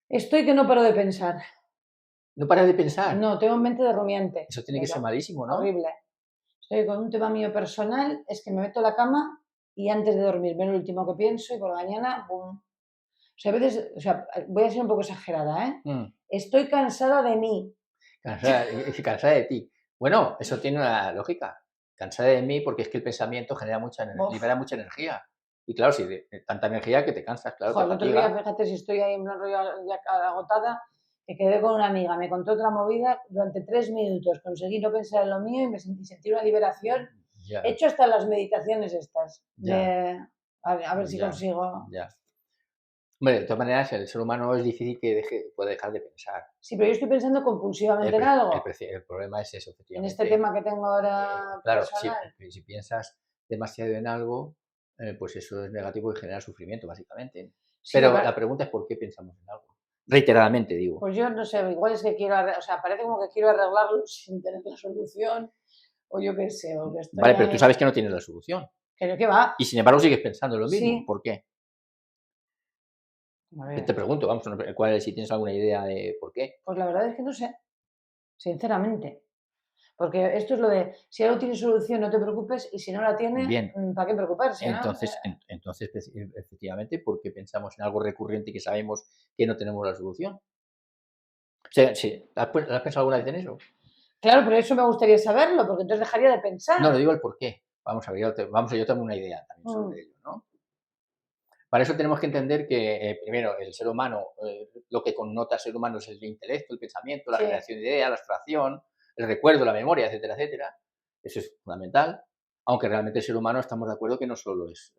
Estoy que no paro de pensar. No paras de pensar. No, tengo mente de rumiante. Eso tiene que ser malísimo, ¿no? Horrible. Estoy con un tema mío personal, es que me meto a la cama y antes de dormir veo lo último que pienso y por la mañana, ¡bum! O sea, a veces, voy a ser un poco exagerada, ¿eh? Estoy cansada de mí. Cansada de ti. Bueno, eso tiene una lógica. Cansada de mí porque es que el pensamiento genera libera mucha energía. Y claro, si de tanta energía que te cansas, claro, Joder, te el otro día, fatiga. fíjate si estoy ahí en plan rollo ya agotada, que quedé con una amiga, me contó otra movida, durante 3 minutos conseguí no pensar en lo mío y me sentí una liberación. Ya, He hecho hasta las meditaciones estas, ya, a ver si ya, consigo. ya. Hombre, de todas maneras, el ser humano es difícil que pueda dejar de pensar. Sí, pero yo estoy pensando compulsivamente en algo, El problema es eso, en este efectivamente. tema que tengo ahora Claro, personal. si piensas demasiado en algo, pues eso es negativo y genera sufrimiento, básicamente. Sí, Pero la pregunta es por qué pensamos en algo. Reiteradamente, digo. pues yo no sé, igual es que quiero, o sea, parece como que quiero arreglarlo sin tener la solución, o yo qué sé, o que estoy Vale, pero tú ahí. sabes que no tienes la solución. ¿Qué va? Y sin embargo sigues pensando lo mismo. Sí, ¿Por qué? a Te ver, pregunto, vamos, si tienes alguna idea de por qué. pues la verdad es que no sé, sinceramente. Porque esto es lo de, si algo tiene solución, no te preocupes, y si no la tiene, Bien, ¿para qué preocuparse, no? entonces, efectivamente, ¿por qué pensamos en algo recurrente que sabemos que no tenemos la solución? O sea, sí, ¿has pensado alguna vez en eso? Claro, pero eso me gustaría saberlo, porque entonces dejaría de No, pensar. le digo el por qué. Vamos a ver, yo tengo una idea también Mm, sobre ello, ¿no? Para eso tenemos que entender que, primero, el ser humano, lo que connota ser humano es el intelecto, el pensamiento, la sí, generación de ideas, la abstracción, el recuerdo, la memoria, etcétera, etcétera. Eso es fundamental. Aunque realmente el ser humano estamos de acuerdo que no solo es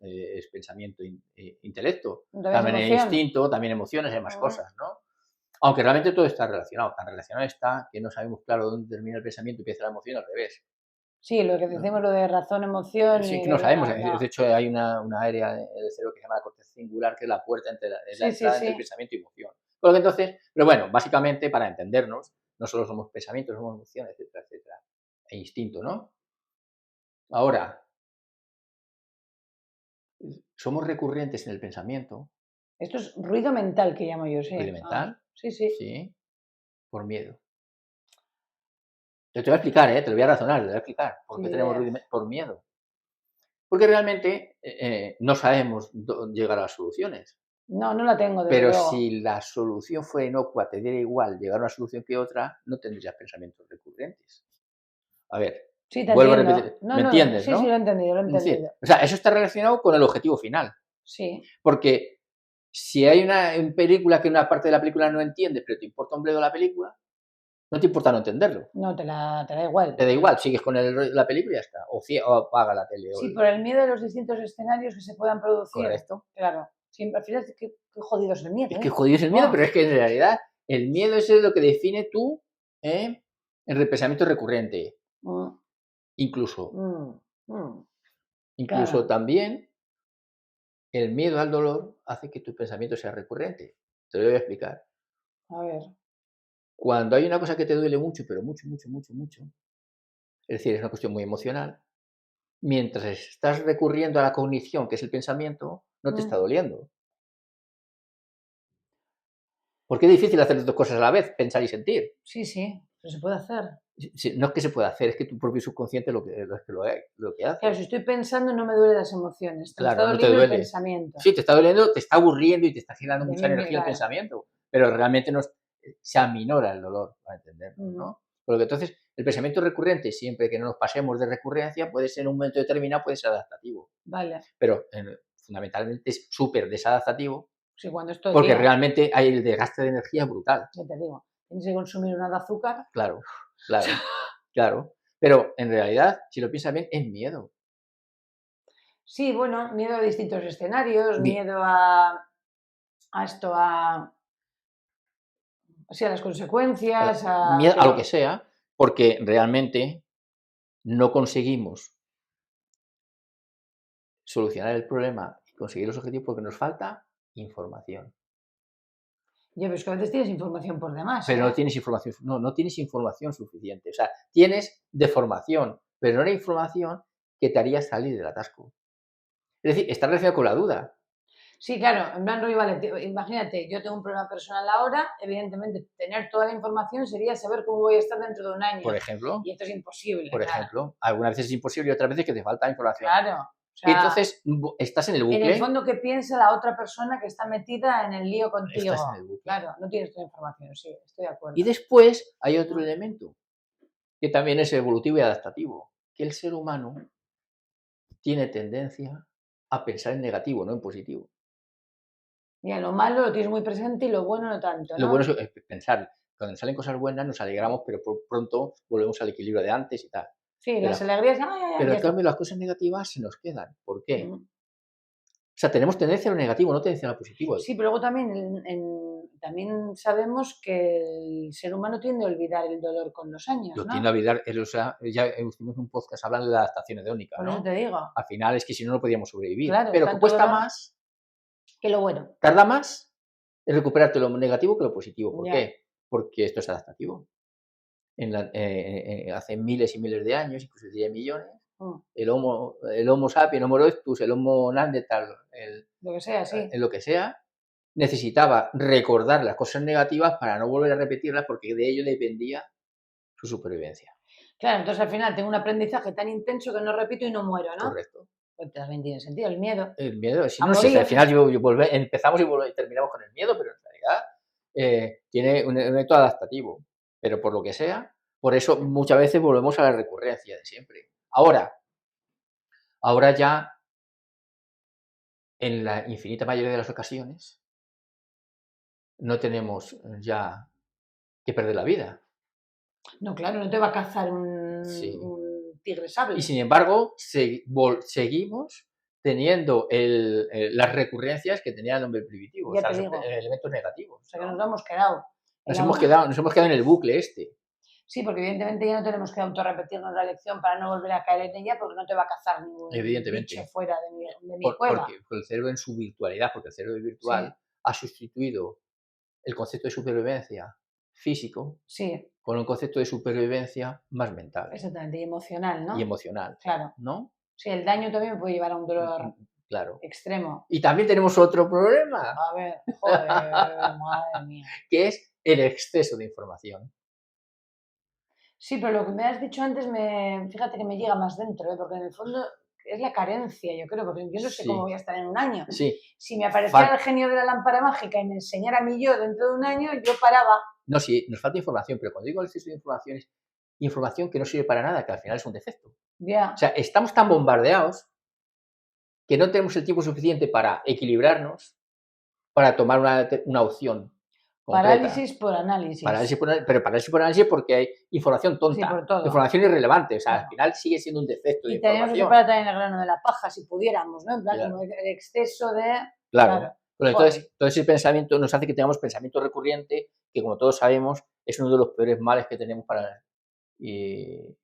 pensamiento e intelecto, entonces es también hay emoción. instinto, también emociones, hay más Mm. cosas, ¿no? Aunque realmente todo está relacionado. Tan relacionado está que no sabemos claro dónde termina el pensamiento y empieza la emoción al revés. Sí, lo que ¿No? decimos lo de razón, emoción Sí, y que no sabemos. no. De hecho, hay una área del cerebro que se llama la corteza singular, que es la puerta es la Sí, sí, entrada entre el sí. pensamiento y emoción. Por lo que entonces, pero bueno, básicamente para entendernos, no solo somos pensamientos, somos emociones, etcétera, etcétera. E instinto, ¿no? Ahora, somos recurrentes en el pensamiento, Esto es ruido mental que llamo yo, sí. Ah, rudimental, sí, sí. sí, por miedo. Te voy a explicar, te lo voy a razonar, te lo voy a explicar. ¿Por qué Sí, tenemos ruido? Por miedo. Porque realmente no sabemos llegar a las soluciones. no, no la tengo, desde Pero luego. si la solución fuera inocua, te diera igual llegar a una solución que otra, no tendrías pensamientos recurrentes. A ver, Sí, te vuelvo a entiendo. repetir, No, ¿me no, entiendes, sí, sí, lo he no? entendido, lo he Es decir, entendido. o sea, eso está relacionado con el objetivo final. Sí, Porque si hay una película que una parte de la película no entiendes, pero te importa un bledo la película, no te importa no entenderlo. no, te da igual. Te da igual, sigues con la película y ya está. O apaga la tele. Sí, por el miedo de los distintos escenarios que se puedan producir. Correcto. Claro. Sí, al final, qué jodido es el miedo, Es que ¿eh? jodido es el miedo, ¡Buah! pero es que en realidad el miedo es lo que define tú el pensamiento recurrente. Mm, Incluso, mm, mm. incluso Claro. también el miedo al dolor hace que tu pensamiento sea recurrente. Te lo voy a explicar. A ver. Cuando hay una cosa que te duele mucho, pero mucho, mucho, mucho, mucho, es decir, es una cuestión muy emocional, mientras estás recurriendo a la cognición, que es el pensamiento, no te está Mm, doliendo. Porque es difícil hacer las dos cosas a la vez, pensar y sentir. sí, sí, pero se puede hacer. No es que se pueda hacer, es que tu propio subconsciente lo que Claro, hace. si estoy pensando no me duelen las emociones, me está Claro, no te doliendo el duele. pensamiento. Sí, te está doliendo, te está aburriendo y te está generando De mucha mí, energía el claro. pensamiento, pero realmente no se aminora el dolor, para entendernos, Ujú. ¿no? Porque entonces el pensamiento recurrente, siempre que no nos pasemos de recurrencia, puede ser en un momento determinado, puede ser adaptativo, Vale. pero fundamentalmente es súper desadaptativo Sí, cuando es todo el porque día, realmente hay el desgaste de energía brutal. ya te digo, tienes que consumir una de azúcar. Claro, claro, claro. Pero en realidad, si lo piensas bien, es miedo. Sí, bueno, miedo a distintos escenarios, Mi- miedo a esto, sí, a las consecuencias, a Miedo a lo que que sea, porque realmente no conseguimos solucionar el problema y conseguir los objetivos porque nos falta información. ya ves que a veces tienes información por demás, Pero ¿eh? no tienes información, no tienes información suficiente. O sea, tienes deformación, pero no la información que te haría salir del atasco. Es decir, está relacionado con la duda. Sí, claro, en plan rollo, vale, imagínate, yo tengo un problema personal ahora, evidentemente tener toda la información sería saber cómo voy a estar dentro de un año. Por ejemplo. Y esto es imposible. Por claro. ejemplo, algunas veces es imposible y otras veces que te falta información. Claro. O Y sea, entonces estás en el bucle. en el fondo, ¿qué piensa la otra persona que está metida en el lío contigo? Estás en el bucle. Claro, no tienes toda la información, sí, estoy de acuerdo. Y después hay otro elemento que también es evolutivo y adaptativo, que el ser humano tiene tendencia a pensar en negativo, no en positivo. Mira, lo malo lo tienes muy presente y lo bueno no tanto, ¿no? Lo bueno es pensar, cuando salen cosas buenas nos alegramos, pero por pronto volvemos al equilibrio de antes y tal. Sí, Pero, las alegrías, pero en cambio las cosas negativas se nos quedan. ¿Por qué? O sea, tenemos tendencia a lo negativo, no tendencia a lo positivo. Sí, pero luego también, también sabemos que el ser humano tiende a olvidar el dolor con los años, Lo ¿no? tiende a olvidar, o sea, ya hicimos un podcast hablando de la adaptación hedónica, Por ¿no? eso te digo. Al final es que si no, no podíamos sobrevivir. Claro, pero que cuesta más que lo bueno. Tarda más en recuperarte lo negativo que lo positivo. ¿Por qué? Porque esto es adaptativo. Hace miles y miles de años, incluso diría millones, el Homo sapiens, el Homo erectus, el Homo neanderthal, lo que sea, sí. lo que sea, necesitaba recordar las cosas negativas para no volver a repetirlas porque de ello dependía su supervivencia. Claro, entonces al final tengo un aprendizaje tan intenso que no repito y no muero, ¿no? Correcto. Pues también tiene sentido, el miedo. El miedo, si no, si al final empezamos y terminamos con el miedo, pero en realidad tiene un efecto adaptativo. Pero por lo que sea, por eso muchas veces volvemos a la recurrencia de siempre. Ahora ya, en la infinita mayoría de las ocasiones, no tenemos ya que perder la vida. No, claro, no te va a cazar un tigre sable. Y sin embargo, seguimos teniendo las recurrencias que tenía el hombre primitivo, Ya o sea, te digo. elementos negativos. O sea, que nos lo hemos quedado. Nos hemos quedado en el bucle este. Sí, porque evidentemente ya no tenemos que autorrepetirnos la lección para no volver a caer en ella, porque no te va a cazar ningún bicho fuera de mi cueva. Porque el cerebro en su virtualidad, porque el cerebro virtual ha sustituido el concepto de supervivencia físico con un concepto de supervivencia más mental. Exactamente, y emocional, ¿no? Y emocional. Claro. ¿No? Sí, el daño también puede llevar a un dolor extremo. Y también tenemos otro problema. A ver, joder, madre mía. Que es el exceso de información. Sí, pero lo que me has dicho antes, fíjate que me llega más dentro, porque en el fondo es la carencia, yo creo, porque yo no sé cómo voy a estar en un año. Sí. Si me apareciera el genio de la lámpara mágica y me enseñara a mí yo dentro de un año, yo paraba. No, sí, nos falta información, pero cuando digo el exceso de información es información que no sirve para nada, que al final es un defecto. Ya. O sea, estamos tan bombardeados que no tenemos el tiempo suficiente para equilibrarnos, para tomar una opción concreta. Parálisis por análisis. Pero parálisis por análisis porque hay información tonta, por todo. Información irrelevante. O sea, al final sigue siendo un defecto de información. Y tenemos que separar también el grano de la paja, si pudiéramos, ¿no? En plan, como el exceso de... Claro. Entonces, todo ese pensamiento nos hace que tengamos pensamiento recurrente, que como todos sabemos, es uno de los peores males que tenemos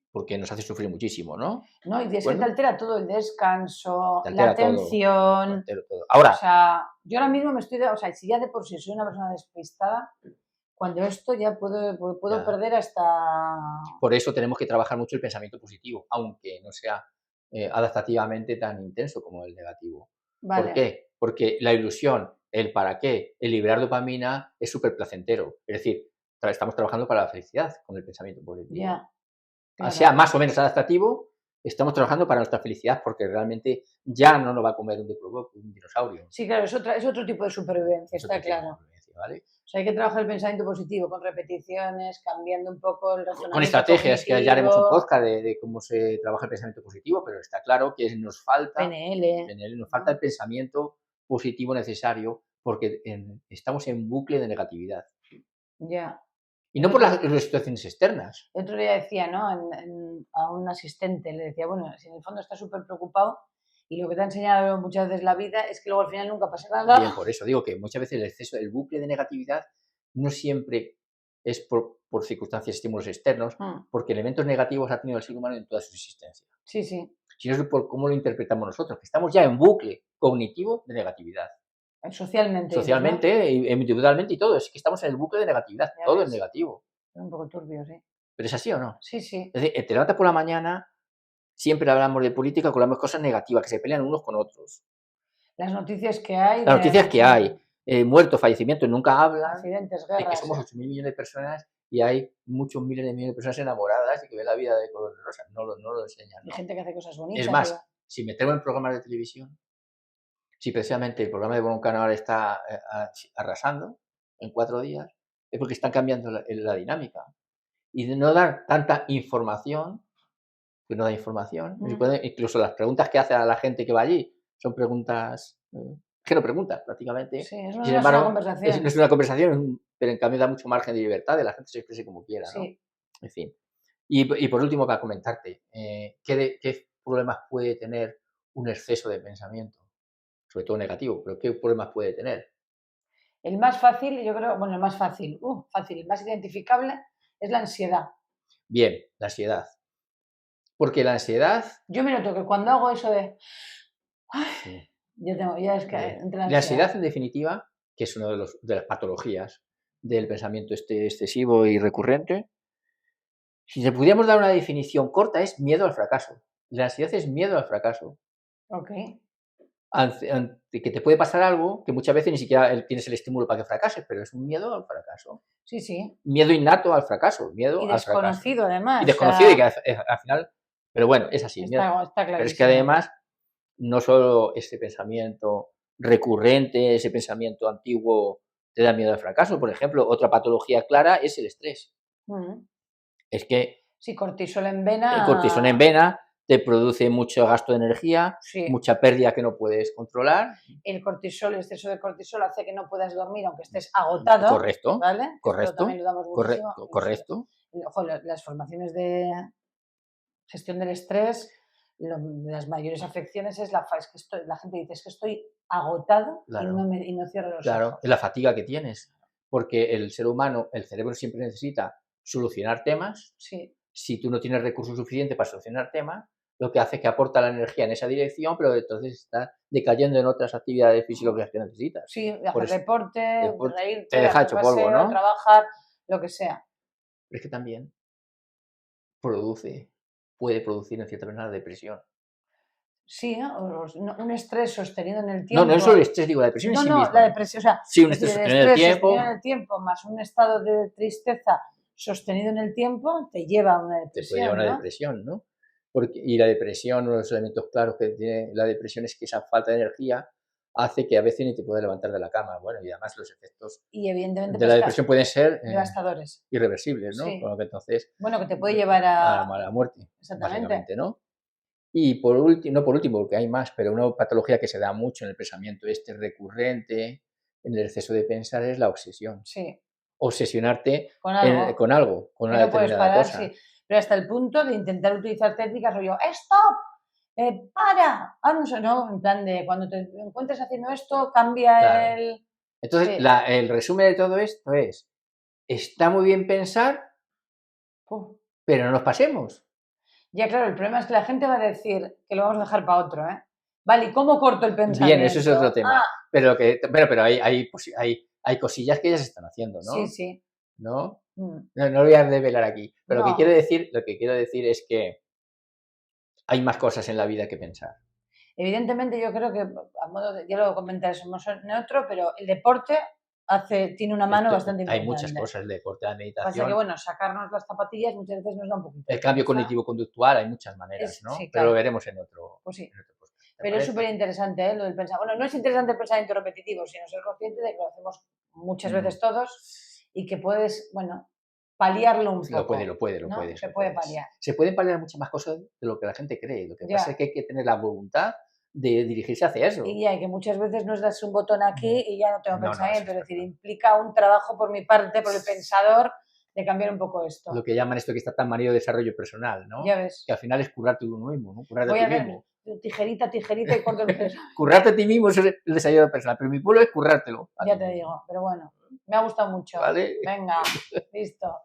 porque nos hace sufrir muchísimo, ¿no? No, y es que te altera todo, el descanso, la altera atención. todo. Ahora, o sea, yo ahora mismo o sea, si ya de por sí soy una persona despistada, cuando esto ya puedo perder hasta... Por eso tenemos que trabajar mucho el pensamiento positivo, aunque no sea adaptativamente tan intenso como el negativo. Vale. ¿Por qué? Porque la ilusión, el para qué, el liberar dopamina es súper placentero. Es decir, estamos trabajando para la felicidad con el pensamiento positivo. Ya. Claro. Sea más o menos adaptativo, estamos trabajando para nuestra felicidad porque realmente ya no nos va a comer un dinosaurio. Sí, claro, es otro tipo de supervivencia, está claro. ¿Vale? O sea, hay que trabajar el pensamiento positivo con repeticiones, cambiando un poco el razonamiento con estrategias, cognitivo. Que ya haremos un podcast de cómo se trabaja el pensamiento positivo, pero está claro que nos falta nos falta el pensamiento positivo necesario porque estamos en bucle de negatividad. Ya. Y no por las situaciones externas. El otro día decía, ¿no? A un asistente, le decía, bueno, si en el fondo estás súper preocupado y lo que te ha enseñado muchas veces la vida es que luego al final nunca pasa nada. Bien, por eso digo que muchas veces el exceso, el bucle de negatividad no siempre es por circunstancias, estímulos externos, porque elementos negativos ha tenido el ser humano en toda su existencia. Sí, sí. Sino es por cómo lo interpretamos nosotros, que estamos ya en bucle cognitivo de negatividad. Socialmente, individualmente y todo. Es que estamos en el bucle de negatividad. Ya todo es negativo. Es un poco turbio, sí. ¿Pero es así o no? Sí, sí. Es decir, te levantas por la mañana, siempre hablamos de política con las cosas negativas, que se pelean unos con otros. Las noticias que hay. Las noticias que hay. Muertos, fallecimientos, nunca hablan. Accidentes, de que guerras. somos 8.000 millones de personas y hay muchos miles de millones de personas enamoradas y que ven la vida de color de rosa. No lo enseñan, ¿no? Hay gente que hace cosas bonitas. Es más, si metemos en programas de televisión, si precisamente el programa de Bon Canal está arrasando en 4 días, es porque están cambiando la dinámica. Y de no dar tanta información, pues no da información. Incluso las preguntas que hace a la gente que va allí son preguntas que no preguntas prácticamente. Sí, eso no Sin es embargo, una conversación. no es una conversación, pero en cambio da mucho margen de libertad, de la gente se exprese como quiera, ¿no? Sí. En fin. Y por último, para comentarte, ¿qué problemas puede tener un exceso de pensamiento? Sobre todo negativo, pero ¿qué problemas puede tener? El más fácil, yo creo, bueno, el más fácil, el más identificable es la ansiedad. Bien, la ansiedad. Porque la ansiedad... Yo me noto que cuando hago eso de... Sí. Ya es que entre la ansiedad, en definitiva, que es una de las patologías del pensamiento excesivo y recurrente, si le pudiéramos dar una definición corta, es miedo al fracaso. La ansiedad es miedo al fracaso. Ok. Ante que te puede pasar algo que muchas veces ni siquiera tienes el estímulo para que fracases, pero es un miedo al fracaso. Sí, sí. Miedo innato al fracaso, miedo y al fracaso. Desconocido, además. Y desconocido, y que al final... Pero bueno, es así. Está clarísimo. Pero es que además, no solo ese pensamiento recurrente, ese pensamiento antiguo te da miedo al fracaso. Por ejemplo, otra patología clara es el estrés. Es que... Sí, cortisol en vena... El cortisol en vena te produce mucho gasto de energía, mucha pérdida que no puedes controlar. El cortisol, el exceso de cortisol hace que no puedas dormir aunque estés agotado. Correcto. ¿Vale? Correcto. Esto también lo damos muchísimo. Correcto. Ojo, las formaciones de gestión del estrés, las mayores afecciones es la gente dice, es que estoy agotado, claro, y no cierro los ojos. Claro, es la fatiga que tienes. Porque el ser humano, el cerebro siempre necesita solucionar temas. Sí. Si tú no tienes recursos suficientes para solucionar temas, lo que hace es que aporta la energía en esa dirección, pero entonces está decayendo en otras actividades fisiológicas que necesitas. Sí, hacer deporte, reírte, te deja hecho paseo, polvo, ¿no? Trabajar, lo que sea. Pero es que también puede producir en cierta manera depresión. Sí, un estrés sostenido en el tiempo. No es solo el estrés, digo, la depresión en sí misma. No, la depresión, o sea, sí, un estrés sostenido en el tiempo, más un estado de tristeza sostenido en el tiempo, te lleva a una depresión. Te puede llevar a una depresión, ¿no? Y la depresión, uno de los elementos claros que tiene la depresión es que esa falta de energía hace que a veces ni te puedas levantar de la cama. Bueno, y además los efectos evidentemente, de la depresión pueden ser devastadores, irreversibles, ¿no? Sí. Con lo que entonces... Bueno, que te puede llevar a la muerte, Exactamente. básicamente, ¿no? Y por último, no por último, porque hay más, pero una patología que se da mucho en el pensamiento recurrente, en el exceso de pensar, es la obsesión. Sí. Obsesionarte con algo, con una determinada cosa. Sí. Pero hasta el punto de intentar utilizar técnicas rollo ¡stop! ¡Para! No, en plan de cuando te encuentres haciendo esto, cambia claro. Entonces, el resumen de todo esto es, está muy bien pensar, pero no nos pasemos. Ya, claro, el problema es que la gente va a decir que lo vamos a dejar para otro, ¿eh? Vale, ¿y cómo corto el pensamiento? Bien, eso es otro tema. Pero hay cosillas que ya se están haciendo, ¿no? Sí, sí. ¿No? No lo voy a revelar aquí. Pero lo que quiero decir es que hay más cosas en la vida que pensar. Evidentemente, yo creo que, a modo ya lo comentaré, somos neutro, pero el deporte tiene una mano bastante importante. Hay muchas cosas, el deporte, la meditación. Pasa que, bueno, sacarnos las zapatillas muchas veces nos da un poquito. El cambio cognitivo-conductual, hay muchas maneras, ¿no? Sí, claro. Pero lo veremos en otro. Pues sí. Pero es súper interesante, lo del pensamiento. Bueno, no es interesante el pensamiento repetitivo, sino ser consciente de que lo hacemos muchas veces todos y que puedes, bueno, paliarlo un poco. Lo puede. Se puede paliar. Se pueden paliar muchas más cosas de lo que la gente cree. Lo que pasa es que hay que tener la voluntad de dirigirse hacia eso. Y que muchas veces nos das un botón aquí y ya no tengo pensamiento. Es decir, implica un trabajo por mi parte, por el pensador, de cambiar un poco esto. Lo que llaman esto que está tan manido de desarrollo personal, ¿no? Ya ves. Que al final es currarte uno mismo, ¿no? Currarte a ti mismo. Tijerita y corto el peso. Currarte a ti mismo es el desarrollo personal, pero mi pueblo es currártelo. Ya te digo, pero bueno, me ha gustado mucho. ¿Vale? Venga, listo.